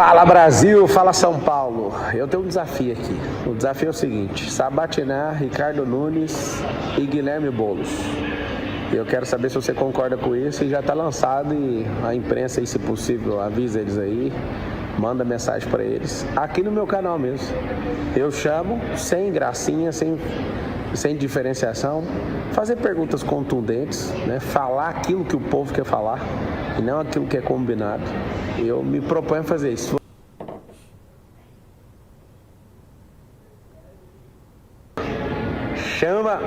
Fala Brasil, fala São Paulo. Eu tenho um desafio aqui. O desafio é o seguinte: sabatinar Ricardo Nunes e Guilherme Boulos. Eu quero saber se você concorda com isso e já está lançado, e a imprensa aí, se possível, avisa eles aí, manda mensagem para eles. Aqui no meu canal mesmo. Eu chamo sem gracinha, sem diferenciação, fazer perguntas contundentes, né? Falar aquilo que o povo quer falar e não aquilo que é combinado. Eu me proponho a fazer isso. Chama!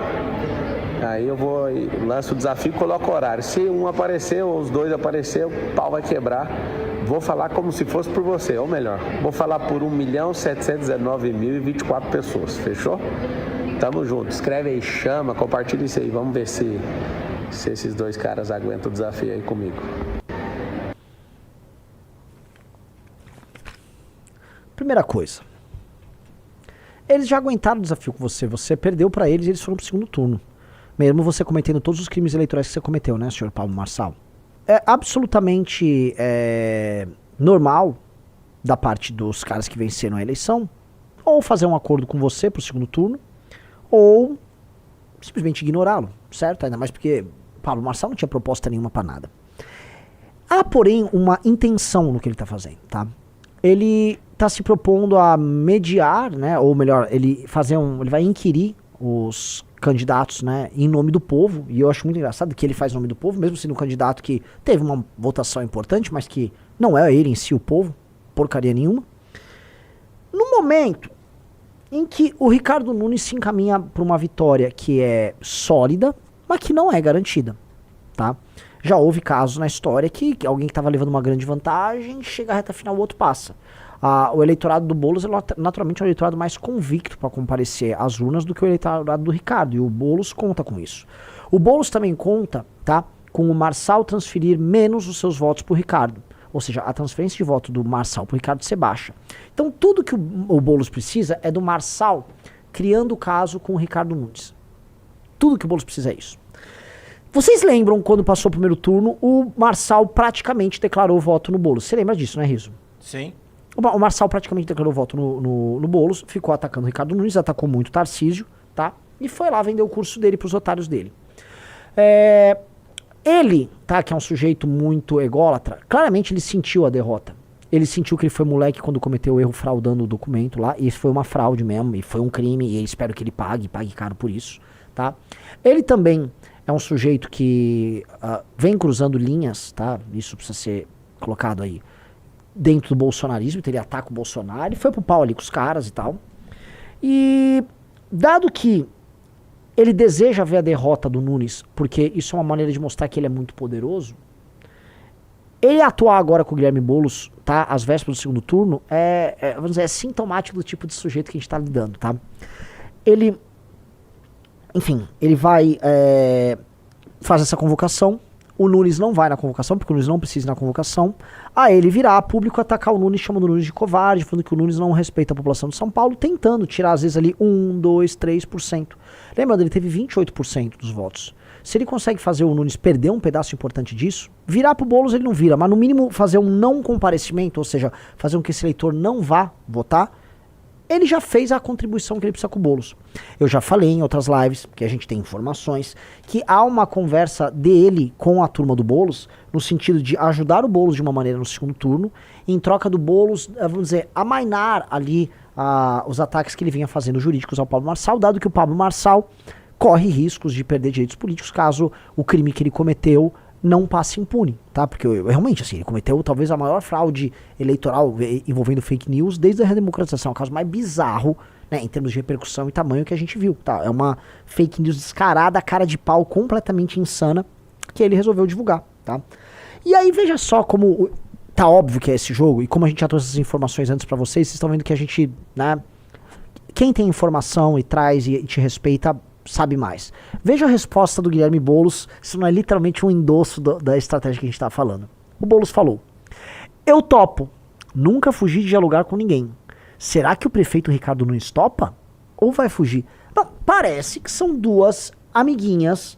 Aí eu vou, lanço o desafio e coloco o horário. Se um aparecer ou os dois aparecer, o pau vai quebrar. Vou falar como se fosse por você, ou melhor, vou falar por 1.719.024 pessoas. Fechou? Tamo junto. Escreve aí, chama, compartilha isso aí. Vamos ver se esses dois caras aguentam o desafio aí comigo. Primeira coisa. Eles já aguentaram o desafio com você. Você perdeu pra eles e eles foram pro segundo turno. Mesmo você cometendo todos os crimes eleitorais que você cometeu, né, senhor Pablo Marçal? É absolutamente normal da parte dos caras que venceram a eleição ou fazer um acordo com você pro segundo turno ou simplesmente ignorá-lo, certo? Ainda mais porque Pablo Marçal não tinha proposta nenhuma pra nada. Há, porém, uma intenção no que ele tá fazendo, tá? Ele tá se propondo a mediar, né, ou melhor, ele vai inquirir os candidatos, né, em nome do povo, e eu acho muito engraçado que ele faz em nome do povo, mesmo sendo um candidato que teve uma votação importante, mas que não é ele em si o povo, porcaria nenhuma. No momento em que o Ricardo Nunes se encaminha para uma vitória que é sólida, mas que não é garantida, tá? Já houve casos na história que alguém que estava levando uma grande vantagem, chega à reta final, o outro passa. O eleitorado do Boulos é naturalmente um eleitorado mais convicto para comparecer às urnas do que o eleitorado do Ricardo, e o Boulos conta com isso. O Boulos também conta, tá, com o Marçal transferir menos os seus votos para o Ricardo, ou seja, a transferência de voto do Marçal para o Ricardo ser baixa. Então tudo que o Boulos precisa é do Marçal criando o caso com o Ricardo Nunes. Tudo que o Boulos precisa é isso. Vocês lembram quando passou o primeiro turno, o Marçal praticamente declarou voto no Boulos. Você lembra disso, né, Riso? Sim. O Marçal praticamente declarou voto no Boulos, ficou atacando o Ricardo Nunes, atacou muito o Tarcísio, tá? E foi lá vender o curso dele pros otários dele. Ele, tá, que é um sujeito muito ególatra, claramente ele sentiu a derrota. Ele sentiu que ele foi moleque quando cometeu o erro fraudando o documento lá, e isso foi uma fraude mesmo, e foi um crime, e eu espero que ele pague caro por isso, tá? Ele também é um sujeito que vem cruzando linhas, tá? Isso precisa ser colocado aí dentro do bolsonarismo, então ele ataca o Bolsonaro, ele foi pro pau ali com os caras e tal. E dado que ele deseja ver a derrota do Nunes, porque isso é uma maneira de mostrar que ele é muito poderoso, ele atuar agora com o Guilherme Boulos, tá, às vésperas do segundo turno, vamos dizer, é sintomático do tipo de sujeito que a gente tá lidando, tá? Ele vai fazer essa convocação. O Nunes não vai na convocação, porque o Nunes não precisa ir na convocação. Aí ele virá a público atacar o Nunes, chamando o Nunes de covarde, falando que o Nunes não respeita a população de São Paulo, tentando tirar, às vezes, ali 1, 2, 3%. Lembrando, ele teve 28% dos votos. Se ele consegue fazer o Nunes perder um pedaço importante disso, virar pro Boulos ele não vira, mas no mínimo fazer um não comparecimento, ou seja, fazer com que esse eleitor não vá votar, ele já fez a contribuição que ele precisa com o Boulos. Eu já falei em outras lives, que a gente tem informações, que há uma conversa dele com a turma do Boulos, no sentido de ajudar o Boulos de uma maneira no segundo turno, em troca do Boulos, vamos dizer, amainar ali os ataques que ele vinha fazendo jurídicos ao Pablo Marçal, dado que o Pablo Marçal corre riscos de perder direitos políticos caso o crime que ele cometeu não passe impune, tá? Porque realmente, assim, ele cometeu talvez a maior fraude eleitoral envolvendo fake news desde a redemocratização, o caso mais bizarro, né, em termos de repercussão e tamanho que a gente viu, tá? É uma fake news descarada, cara de pau, completamente insana, que ele resolveu divulgar, tá? E aí, veja só como tá óbvio que é esse jogo, e como a gente já trouxe essas informações antes pra vocês estão vendo que a gente, né, quem tem informação e traz e te respeita, sabe mais. Veja a resposta do Guilherme Boulos, isso não é literalmente um endosso da estratégia que a gente tá falando. O Boulos falou: eu topo, nunca fugi de dialogar com ninguém. Será que o prefeito Ricardo Nunes topa? Ou vai fugir? Não, parece que são duas amiguinhas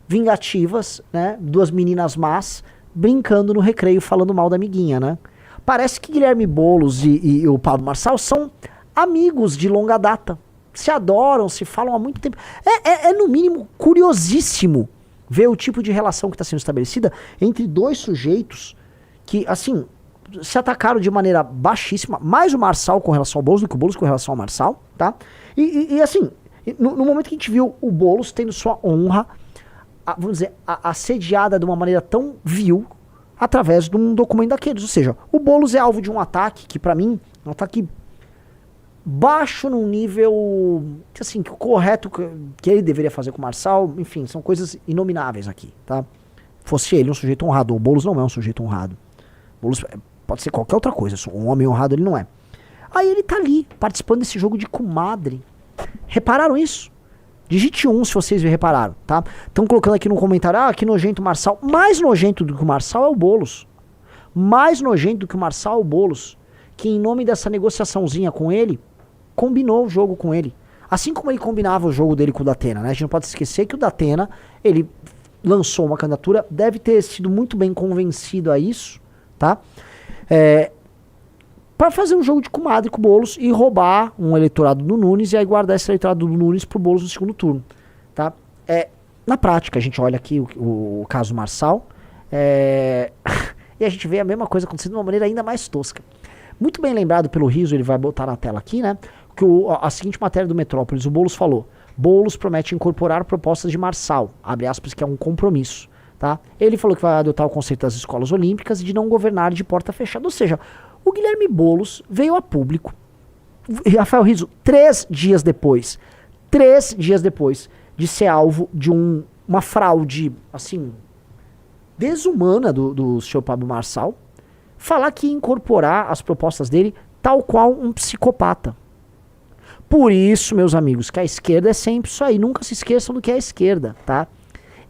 vingativas, né? Duas meninas más brincando no recreio falando mal da amiguinha, né? parece que Guilherme Boulos e o Pablo Marçal são amigos de longa data. Se adoram, se falam há muito tempo. É no mínimo curiosíssimo ver o tipo de relação que está sendo estabelecida entre dois sujeitos que, assim, se atacaram de maneira baixíssima, mais o Marçal com relação ao Boulos do que o Boulos com relação ao Marçal, tá? E assim, no momento que a gente viu o Boulos tendo sua honra, vamos dizer, assediada de uma maneira tão vil, através de um documento daqueles. Ou seja, o Boulos é alvo de um ataque que, pra mim, é um ataque baixo num nível, assim, correto que ele deveria fazer com o Marçal. Enfim, são coisas inomináveis aqui, tá? Fosse ele um sujeito honrado. O Boulos não é um sujeito honrado. O Boulos pode ser qualquer outra coisa. Um homem honrado ele não é. Aí ele tá ali, participando desse jogo de comadre. Repararam isso? Digite 1 se vocês repararam, tá? Estão colocando aqui no comentário, que nojento o Marçal. Mais nojento do que o Marçal é o Boulos. Mais nojento do que o Marçal é o Boulos, que em nome dessa negociaçãozinha com ele, combinou o jogo com ele. Assim como ele combinava o jogo dele com o Datena, né? A gente não pode esquecer que o Datena, ele lançou uma candidatura, deve ter sido muito bem convencido a isso, tá? Para fazer um jogo de comadre com o Boulos e roubar um eleitorado do Nunes e aí guardar esse eleitorado do Nunes pro Boulos no segundo turno, tá? Na prática, a gente olha aqui o caso Marçal e a gente vê a mesma coisa acontecendo de uma maneira ainda mais tosca. Muito bem lembrado pelo Riso, ele vai botar na tela aqui, né? Que a seguinte matéria do Metrópolis, o Boulos falou: Boulos promete incorporar propostas de Marçal, abre aspas, que é um compromisso, tá? Ele falou que vai adotar o conceito das escolas olímpicas e de não governar de porta fechada, ou seja, o Guilherme Boulos veio a público, Rafael Riso, 3 dias depois de ser alvo de uma fraude, assim, desumana do senhor Pablo Marçal, falar que ia incorporar as propostas dele tal qual um psicopata. Por isso, meus amigos, que a esquerda é sempre isso aí, nunca se esqueçam do que é a esquerda, tá?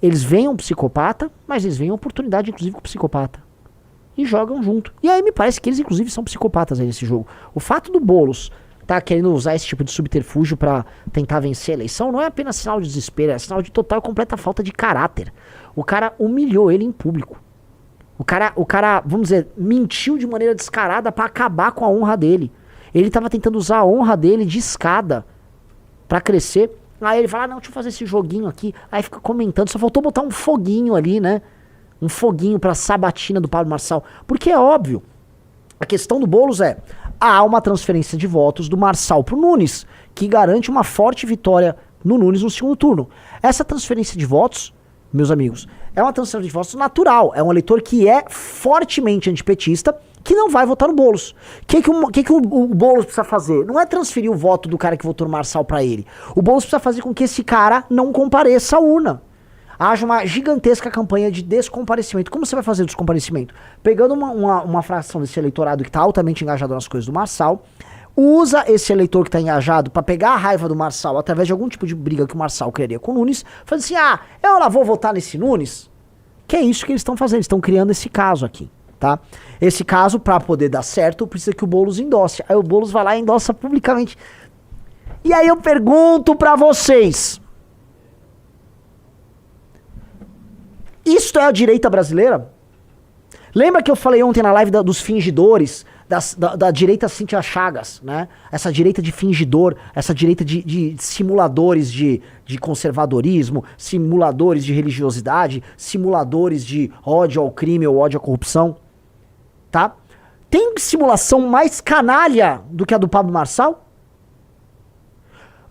Eles veem um psicopata, mas eles veem a oportunidade, inclusive, com o psicopata. E jogam junto. E aí me parece que eles, inclusive, são psicopatas aí nesse jogo. O fato do Boulos tá querendo usar esse tipo de subterfúgio pra tentar vencer a eleição não é apenas sinal de desespero, é sinal de total e completa falta de caráter. O cara humilhou ele em público. O cara, vamos dizer, mentiu de maneira descarada pra acabar com a honra dele. Ele tava tentando usar a honra dele de escada pra crescer. Aí ele fala, não, deixa eu fazer esse joguinho aqui. Aí fica comentando, só faltou botar um foguinho ali, né? Um foguinho pra sabatina do Pablo Marçal. Porque é óbvio, a questão do Boulos há uma transferência de votos do Marçal pro Nunes, que garante uma forte vitória no Nunes no segundo turno. Essa transferência de votos, meus amigos, é uma transferência de votos natural. É um eleitor que é fortemente antipetista, que não vai votar no Boulos. O que o Boulos precisa fazer? Não é transferir o voto do cara que votou no Marçal pra ele. O Boulos precisa fazer com que esse cara não compareça à urna. Haja uma gigantesca campanha de descomparecimento. Como você vai fazer o descomparecimento? Pegando uma fração desse eleitorado que está altamente engajado nas coisas do Marçal, usa esse eleitor que está engajado para pegar a raiva do Marçal através de algum tipo de briga que o Marçal criaria com o Nunes, faz assim, eu lá vou votar nesse Nunes. Que é isso que eles estão fazendo, eles estão criando esse caso aqui, tá? Esse caso, para poder dar certo, precisa que o Boulos endosse. Aí o Boulos vai lá e endossa publicamente. E aí eu pergunto para vocês... Isto é a direita brasileira? Lembra que eu falei ontem na live dos fingidores, da direita Cíntia Chagas, né? Essa direita de fingidor, essa direita de simuladores de conservadorismo, simuladores de religiosidade, simuladores de ódio ao crime ou ódio à corrupção, tá? Tem simulação mais canalha do que a do Pablo Marçal?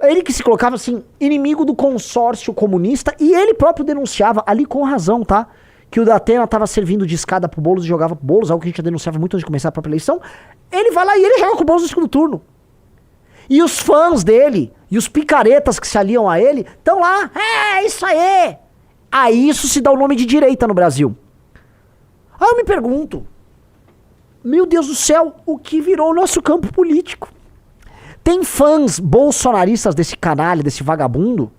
Ele que se colocava assim, inimigo do consórcio comunista, e ele próprio denunciava, ali com razão, tá? Que o Datena tava servindo de escada pro Boulos e jogava pro Boulos, algo que a gente já denunciava muito antes de começar a própria eleição. Ele vai lá e ele joga com o Boulos no segundo turno. E os fãs dele, e os picaretas que se aliam a ele, estão lá, isso aí! A isso se dá o nome de direita no Brasil. Aí eu me pergunto, meu Deus do céu, o que virou o nosso campo político? Tem fãs bolsonaristas desse canalha, desse vagabundo,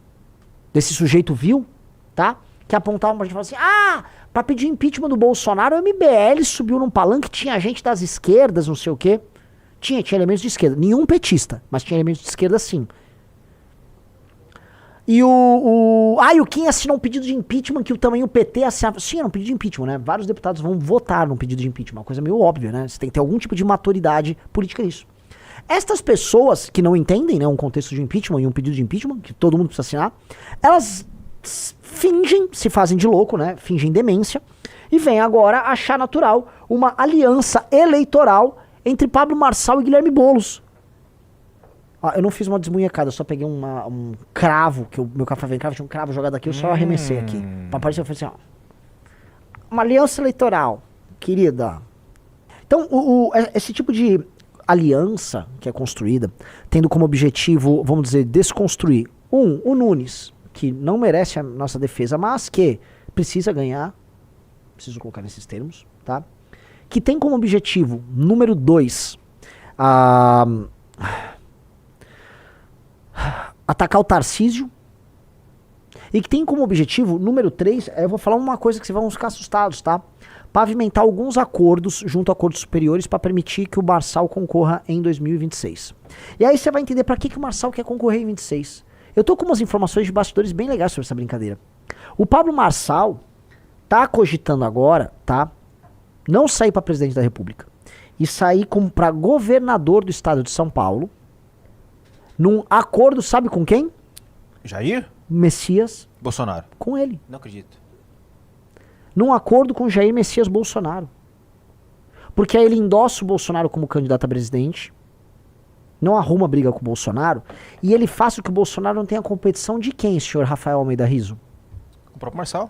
desse sujeito vil, tá? Que apontavam pra gente e falavam assim, pra pedir impeachment do Bolsonaro, o MBL subiu num palanque, tinha gente das esquerdas, não sei o quê. Tinha elementos de esquerda. Nenhum petista, mas tinha elementos de esquerda sim. E o Kim assinou um pedido de impeachment que também o PT assinava. Sim, era um pedido de impeachment, né? Vários deputados vão votar num pedido de impeachment. Uma coisa meio óbvia, né? Você tem que ter algum tipo de maturidade política nisso. Estas pessoas que não entendem, né, um contexto de impeachment e um pedido de impeachment, que todo mundo precisa assinar, elas fingem, se fazem de louco, né? Fingem demência. E vem agora achar natural uma aliança eleitoral entre Pablo Marçal e Guilherme Boulos. Eu não fiz uma desmunhecada, eu só peguei um cravo, que o meu café vem cravo, tinha um cravo jogado aqui, eu só arremessei aqui. Pra aparecer, eu falei assim, ó. Uma aliança eleitoral, querida. Então, esse tipo de aliança que é construída, tendo como objetivo, vamos dizer, desconstruir. O Nunes, que não merece a nossa defesa, mas que precisa ganhar, preciso colocar nesses termos, tá? Que tem como objetivo, número 2, atacar o Tarcísio, e que tem como objetivo, número 3, eu vou falar uma coisa que vocês vão ficar assustados, tá? Pavimentar alguns acordos, junto a acordos superiores, para permitir que o Marçal concorra em 2026. E aí você vai entender para que o Marçal quer concorrer em 26. Eu tô com umas informações de bastidores bem legais sobre essa brincadeira. O Pablo Marçal tá cogitando agora, tá? Não sair para presidente da República e sair como para governador do estado de São Paulo, num acordo, sabe com quem? Jair? Messias. Bolsonaro. Com ele. Não acredito. Num acordo com Jair Messias Bolsonaro. Porque aí ele endossa o Bolsonaro como candidato a presidente, não arruma briga com o Bolsonaro, e ele faz com que o Bolsonaro não tenha competição de quem, senhor Rafael Almeida Rizzo? O próprio Marçal.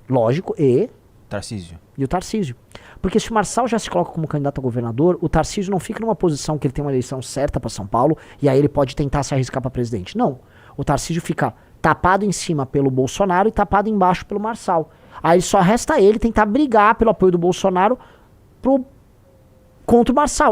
Lógico, e Tarcísio. o Tarcísio. Porque se o Marçal já se coloca como candidato a governador, o Tarcísio não fica numa posição que ele tem uma eleição certa para São Paulo, e aí ele pode tentar se arriscar para presidente. Não. O Tarcísio fica tapado em cima pelo Bolsonaro e tapado embaixo pelo Marçal. Aí só resta ele tentar brigar pelo apoio do Bolsonaro contra o Marçal.